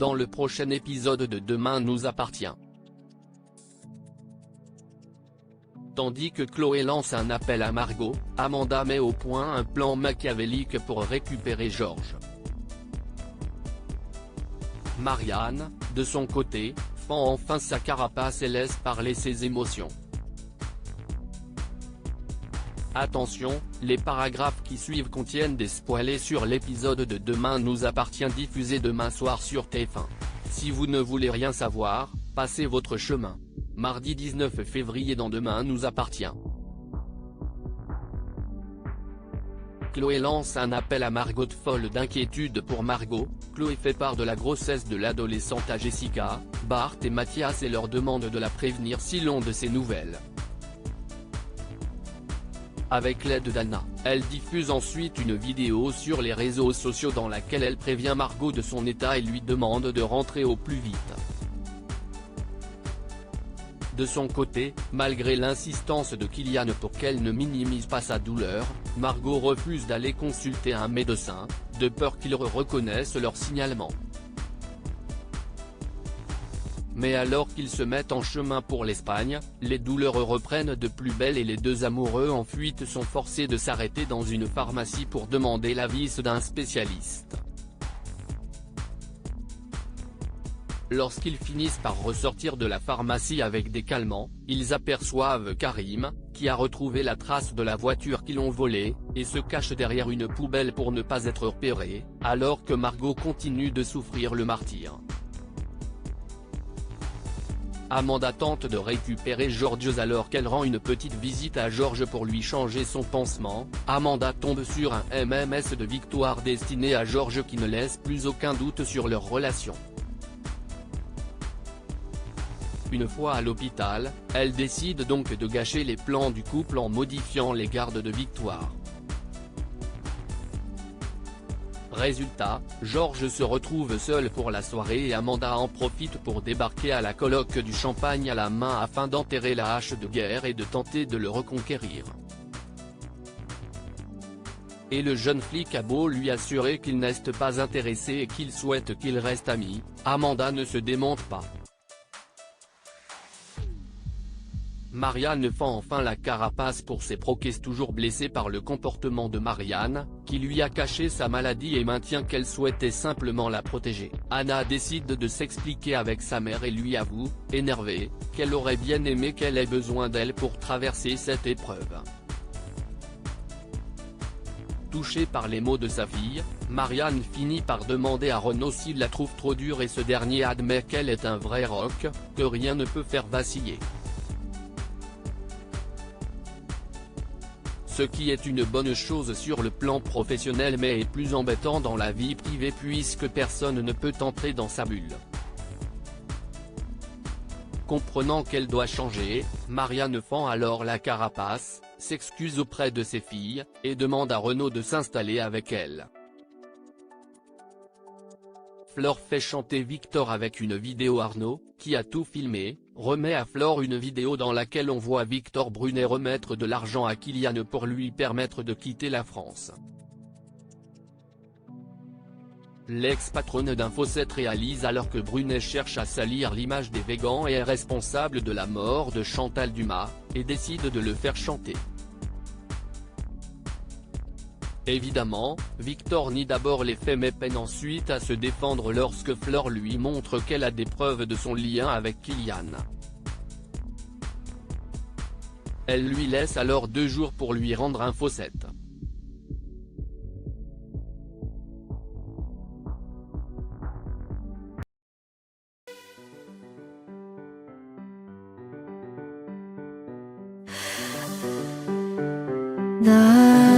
dans le prochain épisode de Demain nous appartient. Tandis que Chloé lance un appel à Margot, Amanda met au point un plan machiavélique pour récupérer Georges. Marianne, de son côté, fend enfin sa carapace et laisse parler ses émotions. Attention, les paragraphes qui suivent contiennent des spoilers sur l'épisode de Demain nous appartient diffusé demain soir sur TF1. Si vous ne voulez rien savoir, passez votre chemin. Mardi 19 février dans Demain nous appartient. Chloé lance un appel à Margot. Folle d'inquiétude pour Margot, Chloé fait part de la grossesse de l'adolescente à Jessica, Bart et Mathias et leur demande de la prévenir si l'on de ses nouvelles. Avec l'aide d'Anna, elle diffuse ensuite une vidéo sur les réseaux sociaux dans laquelle elle prévient Margot de son état et lui demande de rentrer au plus vite. De son côté, malgré l'insistance de Kylian pour qu'elle ne minimise pas sa douleur, Margot refuse d'aller consulter un médecin, de peur qu'ils reconnaissent leur signalement. Mais alors qu'ils se mettent en chemin pour l'Espagne, les douleurs reprennent de plus belle et les deux amoureux en fuite sont forcés de s'arrêter dans une pharmacie pour demander l'avis d'un spécialiste. Lorsqu'ils finissent par ressortir de la pharmacie avec des calmants, ils aperçoivent Karim, qui a retrouvé la trace de la voiture qu'ils ont volée, et se cache derrière une poubelle pour ne pas être repéré, alors que Margot continue de souffrir le martyre. Amanda tente de récupérer Georges alors qu'elle rend une petite visite à Georges pour lui changer son pansement. Amanda tombe sur un MMS de Victoire destiné à Georges qui ne laisse plus aucun doute sur leur relation. Une fois à l'hôpital, elle décide donc de gâcher les plans du couple en modifiant les gardes de Victoire. Résultat, Georges se retrouve seul pour la soirée et Amanda en profite pour débarquer à la coloc du champagne à la main afin d'enterrer la hache de guerre et de tenter de le reconquérir. Et le jeune flic a beau lui assurer qu'il n'est pas intéressé et qu'il souhaite qu'ils restent amis, Amanda ne se démonte pas. Marianne fend enfin la carapace pour ses proches toujours blessés par le comportement de Marianne, qui lui a caché sa maladie et maintient qu'elle souhaitait simplement la protéger. Anna décide de s'expliquer avec sa mère et lui avoue, énervée, qu'elle aurait bien aimé qu'elle ait besoin d'elle pour traverser cette épreuve. Touchée par les mots de sa fille, Marianne finit par demander à Renaud s'il la trouve trop dure et ce dernier admet qu'elle est un vrai roc, que rien ne peut faire vaciller. Ce qui est une bonne chose sur le plan professionnel mais est plus embêtant dans la vie privée puisque personne ne peut entrer dans sa bulle. Comprenant qu'elle doit changer, Marianne fend alors la carapace, s'excuse auprès de ses filles, et demande à Renaud de s'installer avec elle. Flore fait chanter Victor avec une vidéo. Arnaud, qui a tout filmé, remet à Flore une vidéo dans laquelle on voit Victor Brunet remettre de l'argent à Kylian pour lui permettre de quitter la France. L'ex-patronne d'Info7 réalise alors que Brunet cherche à salir l'image des végans et est responsable de la mort de Chantal Dumas, et décide de le faire chanter. Évidemment, Victor nie d'abord les faits mais peine ensuite à se défendre lorsque Flore lui montre qu'elle a des preuves de son lien avec Kylian. Elle lui laisse alors 2 jours pour lui rendre Info7. 나